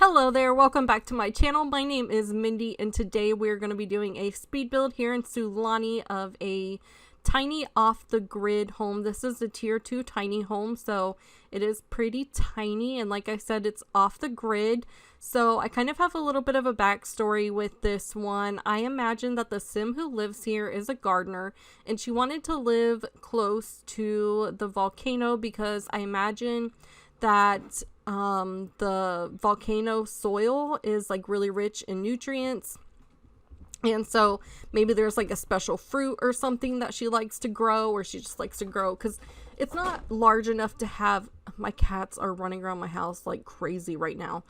Hello there, welcome back to my channel. My name is Mindy and today we're going to be doing a speed build here in Sulani of a tiny off-the-grid home. This is a tier 2 tiny home, so it is pretty tiny, and like I said, it's off the grid. So I kind of have a little bit of a backstory with this one. I imagine that the sim who lives here is a gardener, and she wanted to live close to the volcano because I imagine that the volcano soil is like really rich in nutrients, and so maybe there's like a special fruit or something that she likes to grow, or she just likes to grow because it's not large enough to have. My cats are running around my house like crazy right now.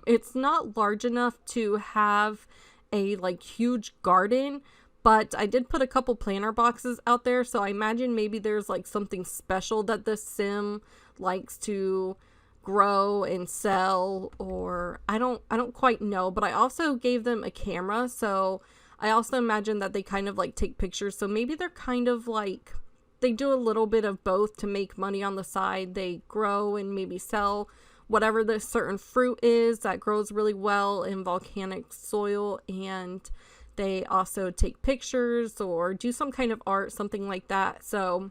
It's not large enough to have a like huge garden, but I did put a couple planter boxes out there, so I imagine maybe there's like something special that this sim likes to grow and sell, or I don't quite know. But I also gave them a camera, so I also imagine that they kind of like take pictures, so maybe they're kind of like they do a little bit of both to make money on the side. They grow and maybe sell whatever the certain fruit is that grows really well in volcanic soil, and they also take pictures or do some kind of art, something like that. So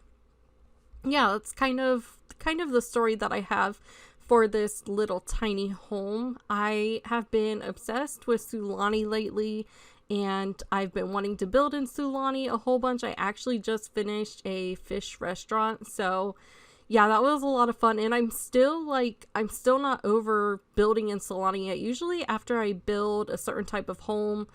yeah, that's kind of the story that I have for this little tiny home. I have been obsessed with Sulani lately, and I've been wanting to build in Sulani a whole bunch. I actually just finished a fish restaurant, so yeah, that was a lot of fun. And I'm still not over building in Sulani yet. Usually after I build a certain type of home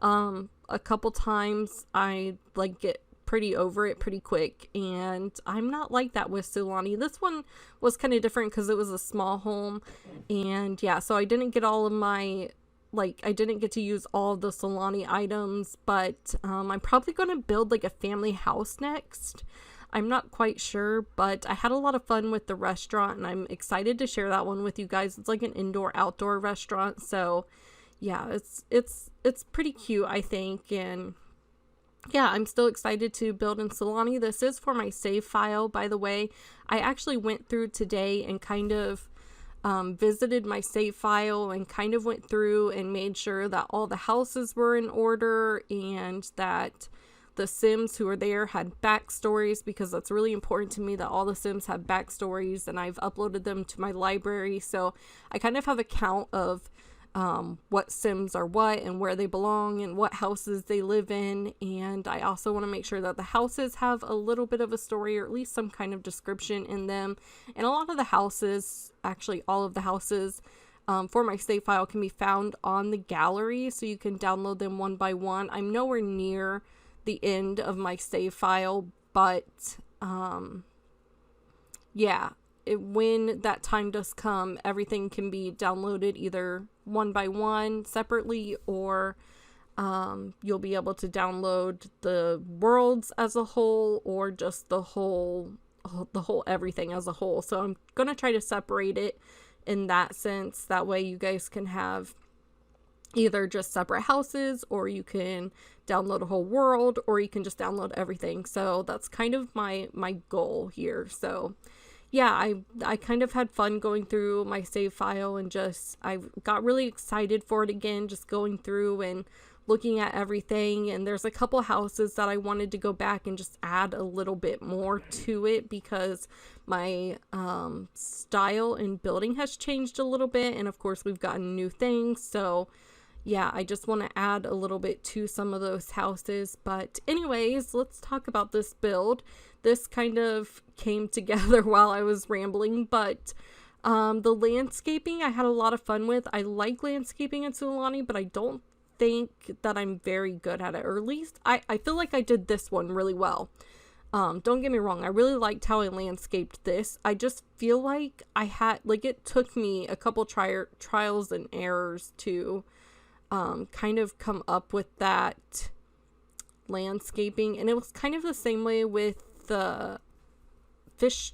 a couple times, I like get pretty over it pretty quick, and I'm not like that with Sulani. This one was kind of different because it was a small home, and yeah, so I didn't get all of my I didn't get to use all of the Sulani items, but I'm probably going to build like a family house next. I'm not quite sure, but I had a lot of fun with the restaurant, and I'm excited to share that one with you guys. It's like an indoor-outdoor restaurant, so yeah, it's pretty cute, I think. And yeah, I'm still excited to build in Sulani. This is for my save file, by the way. I actually went through today and kind of visited my save file and kind of went through and made sure that all the houses were in order and that the sims who are there had backstories, because that's really important to me that all the sims have backstories, and I've uploaded them to my library. So I kind of have a count of what sims are what and where they belong and what houses they live in. And I also want to make sure that the houses have a little bit of a story, or at least some kind of description in them. And a lot of the houses, actually all of the houses for my save file, can be found on the gallery, so you can download them one by one. I'm nowhere near the end of my save file, but yeah, when that time does come, everything can be downloaded either one by one separately, or you'll be able to download the worlds as a whole, or just the whole everything as a whole. So I'm gonna try to separate it in that sense. That way you guys can have either just separate houses, or you can download a whole world, or you can just download everything. So that's kind of my goal here. So yeah, I kind of had fun going through my save file, and just I got really excited for it again, just going through and looking at everything. And there's a couple houses that I wanted to go back and just add a little bit more to it, because my style in building has changed a little bit, and of course we've gotten new things. So yeah, I just want to add a little bit to some of those houses. But anyways, let's talk about this build. This kind of came together while I was rambling, but the landscaping I had a lot of fun with. I like landscaping in Sulani, but I don't think that I'm very good at it, or at least I feel like I did this one really well. Don't get me wrong, I really liked how I landscaped this. I just feel like I had, like, it took me a couple trials and errors to kind of come up with that landscaping. And it was kind of the same way with the fish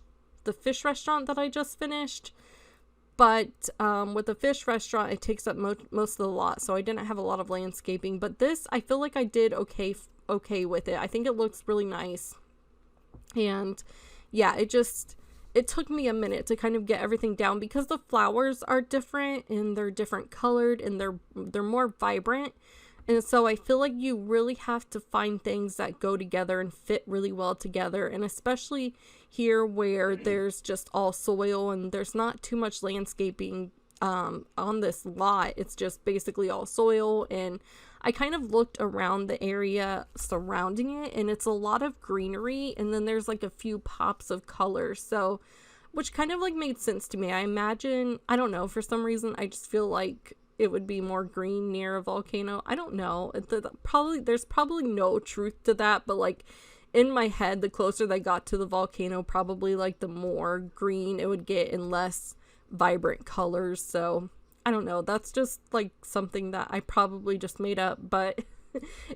restaurant that I just finished, but with the fish restaurant it takes up most of the lot, so I didn't have a lot of landscaping. But this, I feel like I did okay with it. I think it looks really nice, and yeah, it it took me a minute to kind of get everything down because the flowers are different and they're different colored and they're more vibrant. And so I feel like you really have to find things that go together and fit really well together. And especially here where there's just all soil and there's not too much landscaping on this lot. It's just basically all soil. And I kind of looked around the area surrounding it and it's a lot of greenery. And then there's like a few pops of color. So, which kind of like made sense to me. I imagine, I don't know, for some reason, I just feel like it would be more green near a volcano. I don't know. There's probably no truth to that, but like in my head, the closer they got to the volcano, probably like the more green it would get and less vibrant colors. So I don't know. That's just like something that I probably just made up, but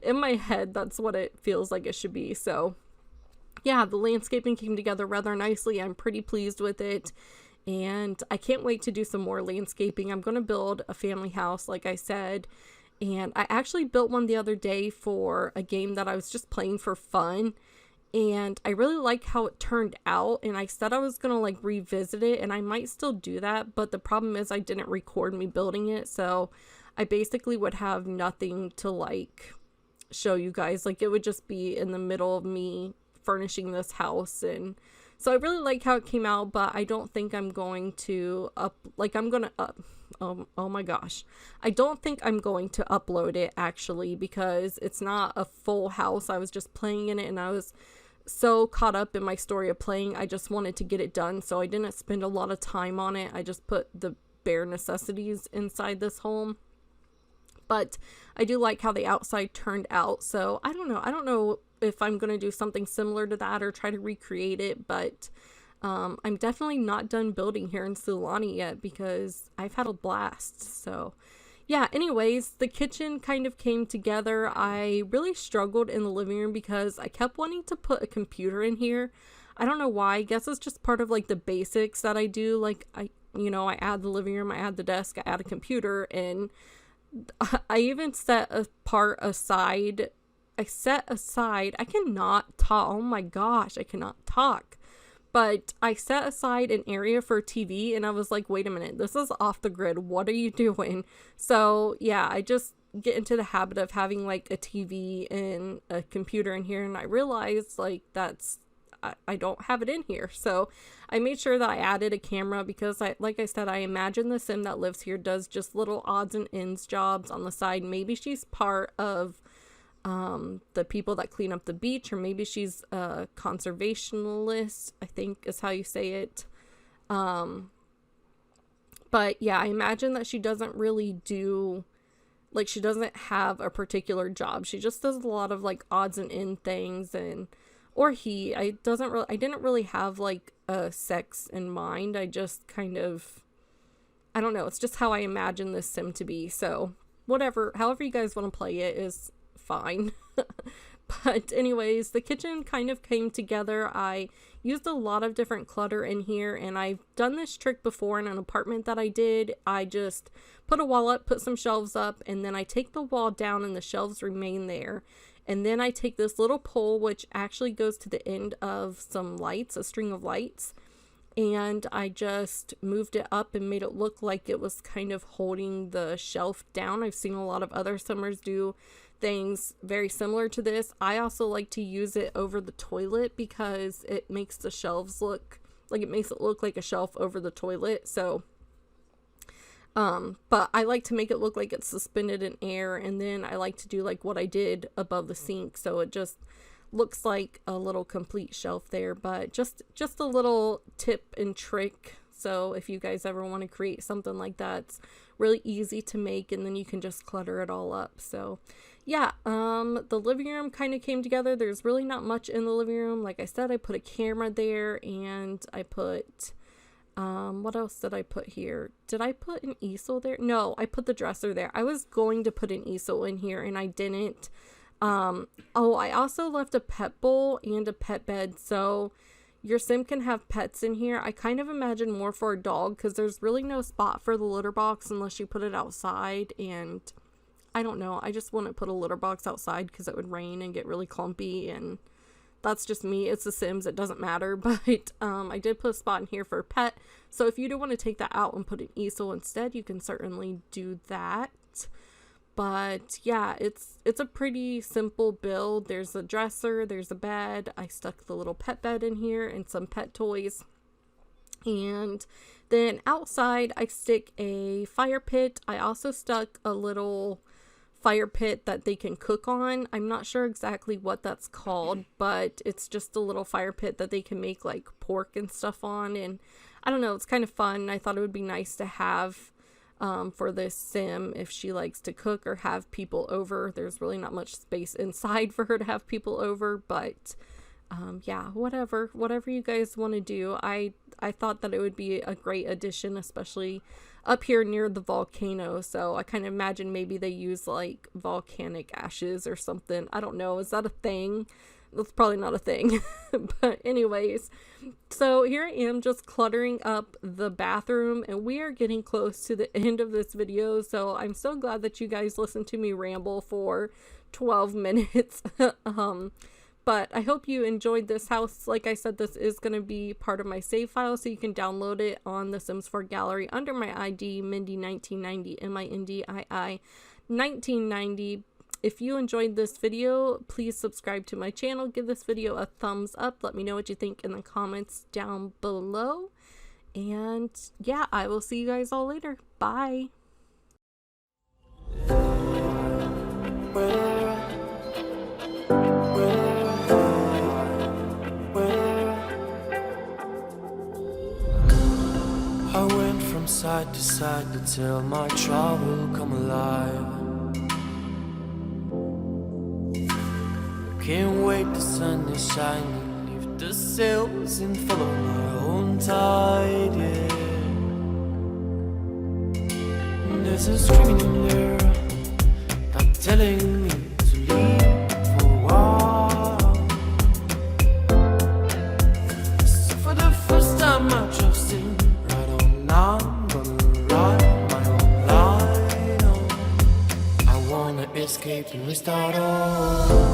in my head, that's what it feels like it should be. So yeah, the landscaping came together rather nicely. I'm pretty pleased with it. And I can't wait to do some more landscaping. I'm going to build a family house, like I said. And I actually built one the other day for a game that I was just playing for fun. And I really like how it turned out. And I said I was going to like revisit it. And I might still do that. But the problem is I didn't record me building it. So I basically would have nothing to like show you guys. Like it would just be in the middle of me furnishing this house. And so I really like how it came out, but I don't think I'm going to oh my gosh. I don't think I'm going to upload it actually because it's not a full house. I was just playing in it and I was so caught up in my story of playing. I just wanted to get it done. So I didn't spend a lot of time on it. I just put the bare necessities inside this home. But I do like how the outside turned out. So I don't know if I'm going to do something similar to that or try to recreate it. But I'm definitely not done building here in Sulani yet because I've had a blast. So yeah, anyways, the kitchen kind of came together. I really struggled in the living room because I kept wanting to put a computer in here. I don't know why. I guess it's just part of like the basics that I do. Like I add the living room, I add the desk, I add a computer, and I even set a part aside. I cannot talk. Oh my gosh, I cannot talk. But I set aside an area for TV and I was like, wait a minute, this is off the grid. What are you doing? So yeah, I just get into the habit of having like a TV and a computer in here. And I realized like I don't have it in here. So I made sure that I added a camera because like I said, I imagine the sim that lives here does just little odds and ends jobs on the side. Maybe she's part of the people that clean up the beach, or maybe she's a conservationalist, I think is how you say it. But yeah, I imagine that she doesn't really she doesn't have a particular job. She just does a lot of like odds and end things, I didn't really have like a sex in mind. I just kind of, I don't know. It's just how I imagine this sim to be. So however you guys want to play it is fine. But anyways, the kitchen kind of came together. I used a lot of different clutter in here, and I've done this trick before in an apartment that I did. I just put a wall up, put some shelves up, and then I take the wall down and the shelves remain there. And then I take this little pole, which actually goes to the end of some lights, a string of lights, and I just moved it up and made it look like it was kind of holding the shelf down. I've seen a lot of other simmers do things very similar to this. I also like to use it over the toilet because it makes the shelves look like a shelf over the toilet. So but I like to make it look like it's suspended in air, and then I like to do like what I did above the sink, so it just looks like a little complete shelf there. But just a little tip and trick. So if you guys ever want to create something like that, it's really easy to make, and then you can just clutter it all up. So yeah, the living room kind of came together. There's really not much in the living room. Like I said, I put a camera there, and I put what else did I put here? Did I put an easel there? No, I put the dresser there. I was going to put an easel in here and I didn't. I also left a pet bowl and a pet bed. So your sim can have pets in here. I kind of imagine more for a dog because there's really no spot for the litter box unless you put it outside. And I don't know. I just wouldn't put a litter box outside because it would rain and get really clumpy, and that's just me. It's The Sims. It doesn't matter. But I did put a spot in here for a pet. So if you do want to take that out and put an easel instead, you can certainly do that. But yeah, it's a pretty simple build. There's a dresser, there's a bed. I stuck the little pet bed in here and some pet toys. And then outside I stick a fire pit. I also stuck a little fire pit that they can cook on. I'm not sure exactly what that's called, but it's just a little fire pit that they can make like pork and stuff on. And I don't know, it's kind of fun. I thought it would be nice to have for this sim if she likes to cook or have people over. There's really not much space inside for her to have people over, but yeah, whatever you guys want to do. I thought that it would be a great addition, especially up here near the volcano. So I kind of imagine maybe they use like volcanic ashes or something. I don't know. Is that a thing? That's probably not a thing. But anyways, so here I am just cluttering up the bathroom, and we are getting close to the end of this video. So I'm so glad that you guys listened to me ramble for 12 minutes. But I hope you enjoyed this house. Like I said, this is going to be part of my save file, so you can download it on the Sims 4 gallery under my ID, Mindii1990, Mindii 1990. If you enjoyed this video, please subscribe to my channel. Give this video a thumbs up. Let me know what you think in the comments down below. And yeah, I will see you guys all later. Bye. I went from side to side to tell my trouble come alive. Can't wait, the sun is shining, leave the sails and follow my own tide, yeah. And there's a screaming in there, not telling me to leave for a while. So for the first time I trusted, right on now I'm gonna ride my own line, oh. I wanna escape and restart all.